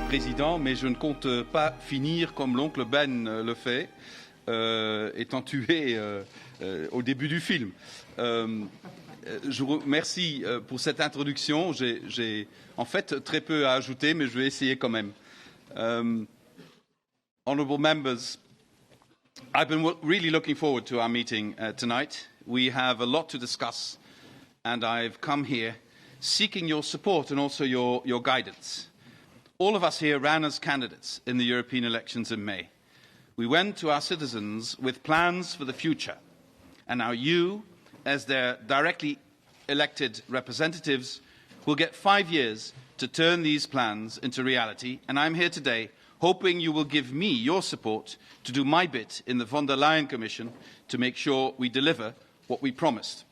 Président, mais je ne compte pas finir comme l'oncle Ben le fait, étant tué au début du film. Je vous remercie pour cette introduction. J'ai en fait très peu à ajouter, mais je vais essayer quand même. Honourable members, I've been really looking forward to our meeting tonight. We have a lot to discuss, and I've come here seeking your support and also your guidance. All of us here ran as candidates in the European elections in May. We went to our citizens with plans for the future, and now you, as their directly elected representatives, will get 5 years to turn these plans into reality, and I'm here today hoping you will give me your support to do my bit in the von der Leyen Commission to make sure we deliver what we promised.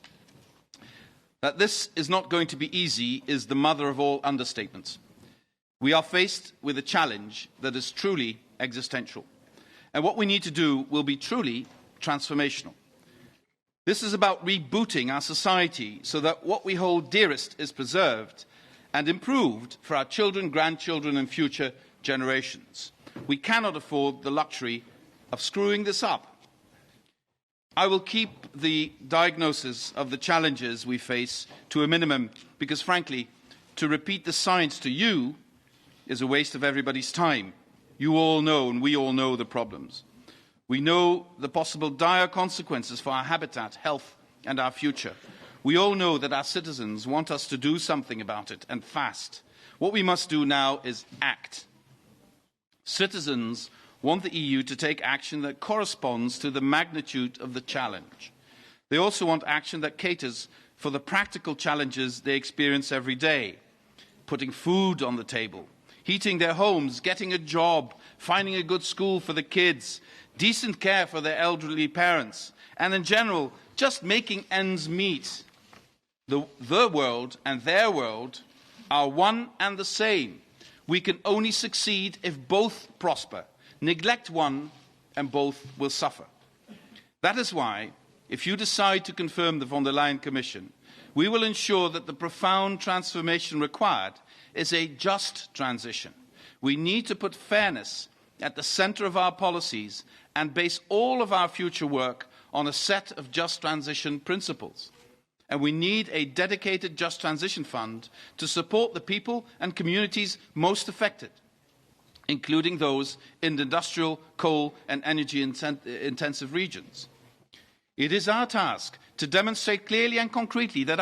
That this is not going to be easy is the mother of all understatements. We are faced with a challenge that is truly existential, and what we need to do will be truly transformational. This is about rebooting our society so that what we hold dearest is preserved and improved for our children, grandchildren and future generations. We cannot afford the luxury of screwing this up. I will keep the diagnosis of the challenges we face to a minimum because, frankly, to repeat the science to you is a waste of everybody's time. You all know, and we all know, the problems. We know the possible dire consequences for our habitat, health and our future. We all know that our citizens want us to do something about it, and fast. What we must do now is act. Citizens want the EU to take action that corresponds to the magnitude of the challenge. They also want action that caters for the practical challenges they experience every day. Putting food on the table, heating their homes, getting a job, finding a good school for the kids, decent care for their elderly parents, and in general, just making ends meet. The world and their world are one and the same. We can only succeed if both prosper. Neglect one and both will suffer. That is why, if you decide to confirm the von der Leyen Commission, we will ensure that the profound transformation required is a just transition. We need to put fairness at the centre of our policies and base all of our future work on a set of just transition principles. And we need a dedicated Just Transition Fund to support the people and communities most affected, including those in the industrial, coal and energy-intensive regions. It is our task to demonstrate clearly and concretely that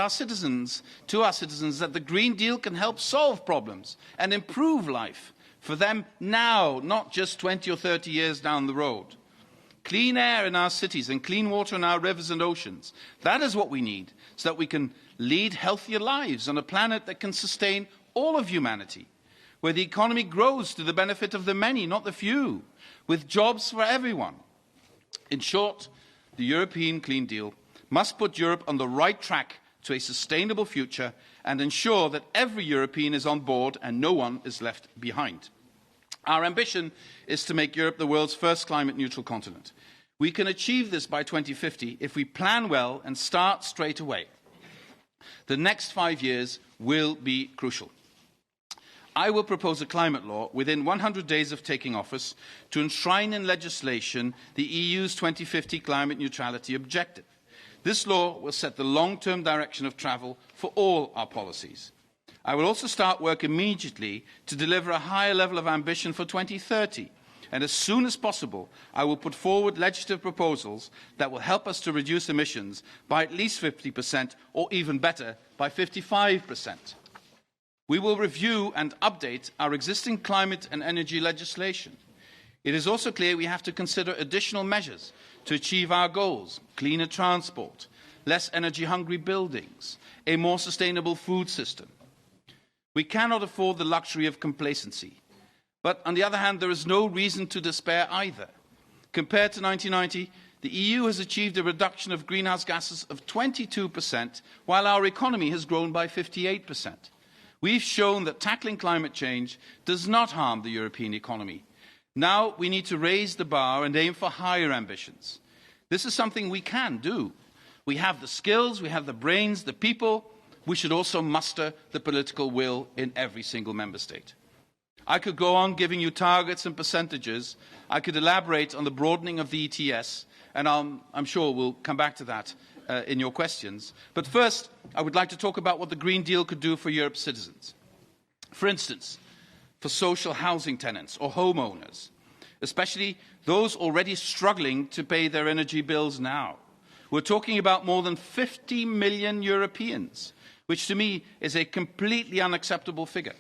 to our citizens that the Green Deal can help solve problems and improve life for them now, not just 20 or 30 years down the road. Clean air in our cities and clean water in our rivers and oceans. That is what we need so that we can lead healthier lives on a planet that can sustain all of humanity, where the economy grows to the benefit of the many, not the few, with jobs for everyone. In short, the European Clean Deal must put Europe on the right track to a sustainable future and ensure that every European is on board and no one is left behind. Our ambition is to make Europe the world's first climate-neutral continent. We can achieve this by 2050 if we plan well and start straight away. The next 5 years will be crucial. I will propose a climate law within 100 days of taking office to enshrine in legislation the EU's 2050 climate neutrality objective. This law will set the long-term direction of travel for all our policies. I will also start work immediately to deliver a higher level of ambition for 2030. And as soon as possible, I will put forward legislative proposals that will help us to reduce emissions by at least 50% or even better, by 55%. We will review and update our existing climate and energy legislation. It is also clear we have to consider additional measures to achieve our goals: cleaner transport, less energy-hungry buildings, a more sustainable food system. We cannot afford the luxury of complacency. But on the other hand, there is no reason to despair either. Compared to 1990, the EU has achieved a reduction of greenhouse gases of 22%, while our economy has grown by 58%. We've shown that tackling climate change does not harm the European economy. Now we need to raise the bar and aim for higher ambitions. This is something we can do. We have the skills, we have the brains, the people. We should also muster the political will in every single member state. I could go on giving you targets and percentages. I could elaborate on the broadening of the ETS, and I'm sure we'll come back to that in your questions. But first, I would like to talk about what the Green Deal could do for Europe's citizens. For instance, for social housing tenants or homeowners, especially those already struggling to pay their energy bills now. We're talking about more than 50 million Europeans, which to me is a completely unacceptable figure.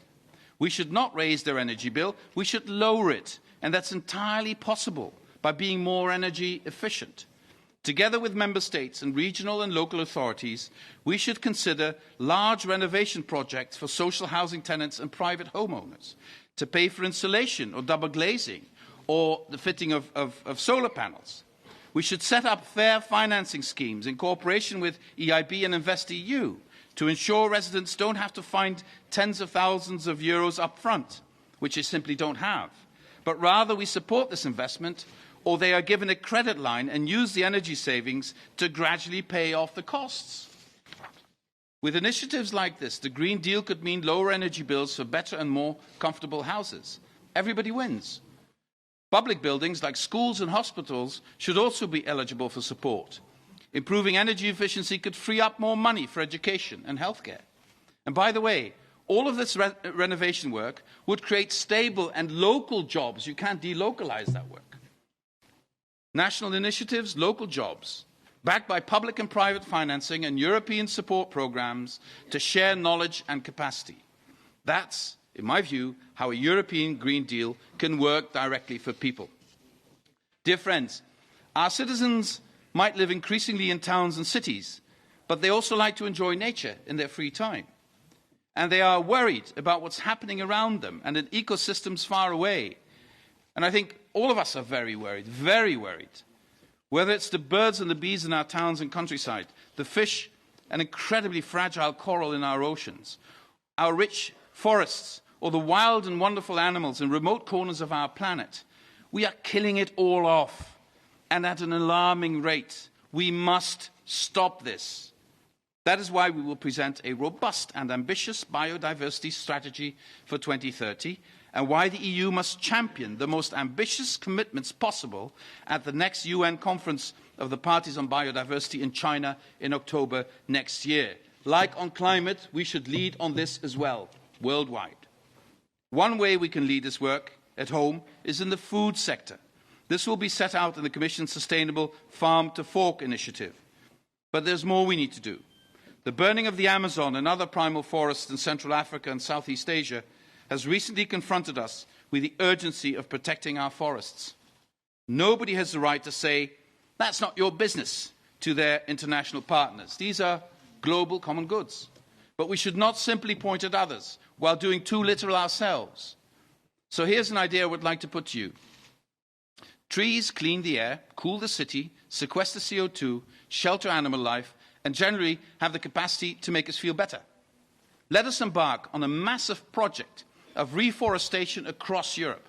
We should not raise their energy bill, we should lower it, and that's entirely possible by being more energy efficient. Together with member states and regional and local authorities, we should consider large renovation projects for social housing tenants and private homeowners to pay for insulation or double glazing or the fitting of solar panels. We should set up fair financing schemes in cooperation with EIB and InvestEU to ensure residents don't have to find tens of thousands of euros up front, which they simply don't have, but rather we support this investment, or they are given a credit line and use the energy savings to gradually pay off the costs. With initiatives like this, the Green Deal could mean lower energy bills for better and more comfortable houses. Everybody wins. Public buildings like schools and hospitals should also be eligible for support. Improving energy efficiency could free up more money for education and healthcare. And by the way, all of this renovation work would create stable and local jobs. You can't delocalize that work. National initiatives, local jobs, backed by public and private financing and European support programs to share knowledge and capacity. That's, in my view, how a European Green Deal can work directly for people. Dear friends, our citizens might live increasingly in towns and cities, but they also like to enjoy nature in their free time. And they are worried about what's happening around them and in ecosystems far away. And I think all of us are very worried, whether it's the birds and the bees in our towns and countryside, the fish and incredibly fragile coral in our oceans, our rich forests, or the wild and wonderful animals in remote corners of our planet. We are killing it all off, and at an alarming rate. We must stop this. That is why we will present a robust and ambitious biodiversity strategy for 2030, and why the EU must champion the most ambitious commitments possible at the next UN Conference of the Parties on Biodiversity in China in October next year. Like on climate, we should lead on this as well, worldwide. One way we can lead this work at home is in the food sector. This will be set out in the Commission's Sustainable Farm to Fork initiative. But there's more we need to do. The burning of the Amazon and other primal forests in Central Africa and Southeast Asia has recently confronted us with the urgency of protecting our forests. Nobody has the right to say, that's not your business, to their international partners. These are global common goods. But we should not simply point at others while doing too little ourselves. So here's an idea I would like to put to you. Trees clean the air, cool the city, sequester CO2, shelter animal life, and generally have the capacity to make us feel better. Let us embark on a massive project of reforestation across Europe.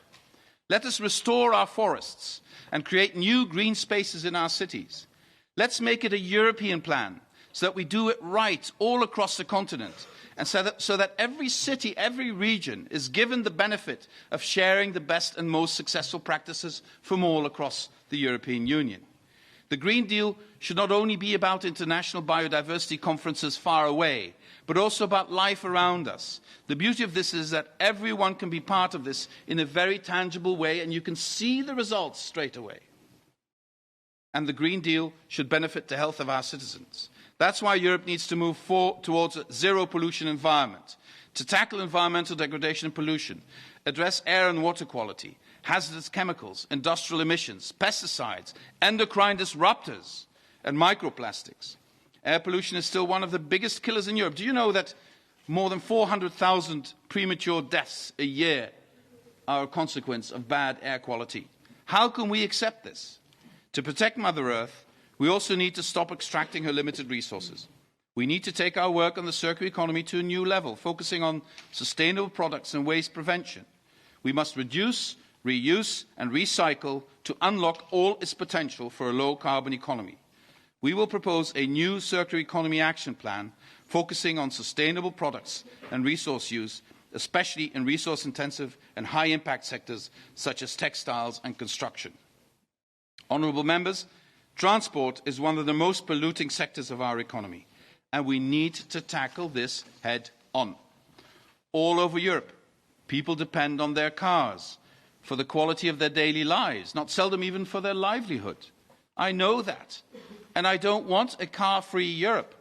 Let us restore our forests and create new green spaces in our cities. Let's make it a European plan so that we do it right all across the continent, and so that every city, every region is given the benefit of sharing the best and most successful practices from all across the European Union. The Green Deal should not only be about international biodiversity conferences far away, but also about life around us. The beauty of this is that everyone can be part of this in a very tangible way, and you can see the results straight away. And the Green Deal should benefit the health of our citizens. That's why Europe needs to move towards a zero-pollution environment, to tackle environmental degradation and pollution, address air and water quality, hazardous chemicals, industrial emissions, pesticides, endocrine disruptors, and microplastics. Air pollution is still one of the biggest killers in Europe. Do you know that more than 400,000 premature deaths a year are a consequence of bad air quality? How can we accept this? To protect Mother Earth, we also need to stop extracting her limited resources. We need to take our work on the circular economy to a new level, focusing on sustainable products and waste prevention. We must reduce, reuse and recycle to unlock all its potential for a low-carbon economy. We will propose a new circular economy action plan focusing on sustainable products and resource use especially in resource-intensive and high-impact sectors such as textiles and construction. Honourable members, transport is one of the most polluting sectors of our economy, and we need to tackle this head-on. All over Europe, people depend on their cars for the quality of their daily lives, not seldom even for their livelihood. I know that, and I don't want a car-free Europe.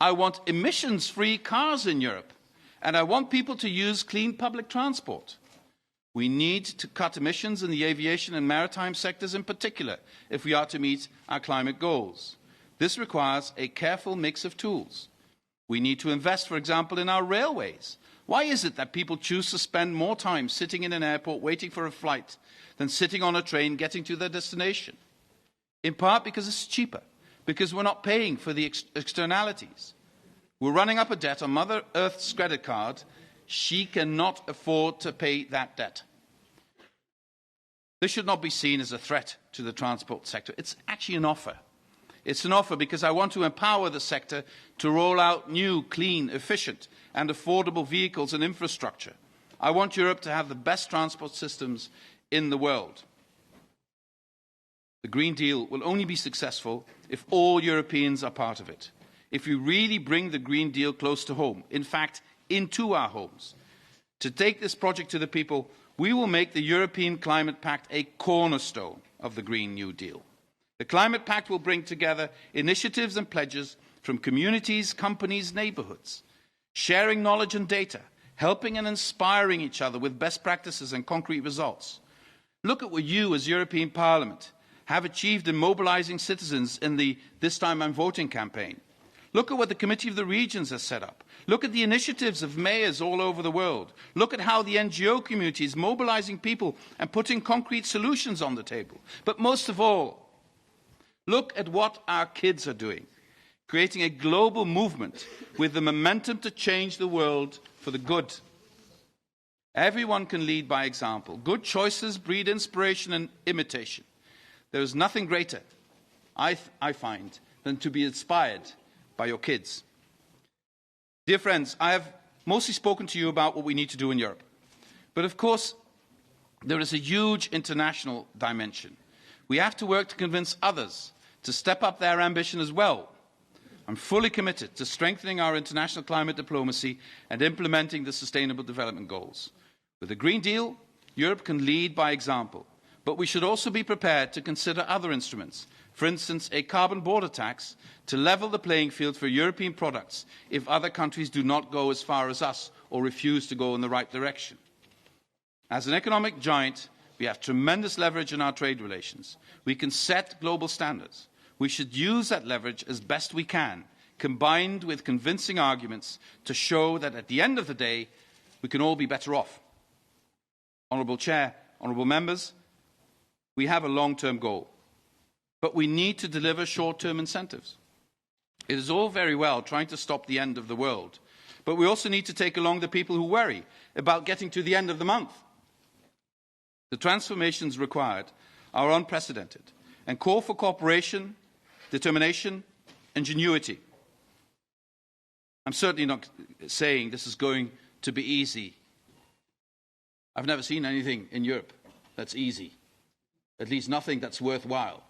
I want emissions-free cars in Europe, and I want people to use clean public transport. We need to cut emissions in the aviation and maritime sectors in particular if we are to meet our climate goals. This requires a careful mix of tools. We need to invest, for example, in our railways. Why is it that people choose to spend more time sitting in an airport waiting for a flight than sitting on a train getting to their destination? In part because it's cheaper, because we're not paying for the externalities. We're running up a debt on Mother Earth's credit card. She cannot afford to pay that debt. This should not be seen as a threat to the transport sector. It's actually an offer. It's an offer because I want to empower the sector to roll out new, clean, efficient and affordable vehicles and infrastructure. I want Europe to have the best transport systems in the world. The Green Deal will only be successful if all Europeans are part of it. If we really bring the Green Deal close to home, in fact, into our homes. To take this project to the people, we will make the European Climate Pact a cornerstone of the Green New Deal. The Climate Pact will bring together initiatives and pledges from communities, companies, neighbourhoods, sharing knowledge and data, helping and inspiring each other with best practices and concrete results. Look at what you, as European Parliament, have achieved in mobilising citizens in the This Time I'm Voting campaign. Look at what the Committee of the Regions has set up. Look at the initiatives of mayors all over the world. Look at how the NGO community is mobilising people and putting concrete solutions on the table. But most of all, look at what our kids are doing, creating a global movement with the momentum to change the world for the good. Everyone can lead by example. Good choices breed inspiration and imitation. There is nothing greater, I find, than to be inspired by your kids. Dear friends, I have mostly spoken to you about what we need to do in Europe. But of course, there is a huge international dimension. We have to work to convince others to step up their ambition as well. I'm fully committed to strengthening our international climate diplomacy and implementing the Sustainable Development Goals. With the Green Deal, Europe can lead by example. But we should also be prepared to consider other instruments, for instance, a carbon border tax to level the playing field for European products if other countries do not go as far as us or refuse to go in the right direction. As an economic giant, we have tremendous leverage in our trade relations. We can set global standards. We should use that leverage as best we can, combined with convincing arguments to show that at the end of the day, we can all be better off. Honourable Chair, honourable members, we have a long-term goal, but we need to deliver short-term incentives. It is all very well trying to stop the end of the world, but we also need to take along the people who worry about getting to the end of the month. The transformations required are unprecedented and call for cooperation, determination, ingenuity. I'm certainly not saying this is going to be easy. I've never seen anything in Europe that's easy. At least nothing that's worthwhile.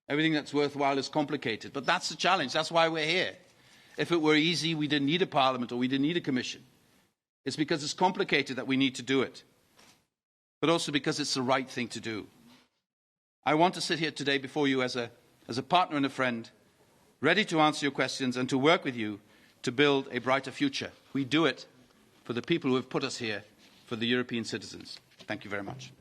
Everything that's worthwhile is complicated. But that's the challenge. That's why we're here. If it were easy, we didn't need a parliament or we didn't need a commission. It's because it's complicated that we need to do it. But also because it's the right thing to do. I want to sit here today before you as a partner and a friend, ready to answer your questions and to work with you to build a brighter future. We do it for the people who have put us here, for the European citizens. Thank you very much.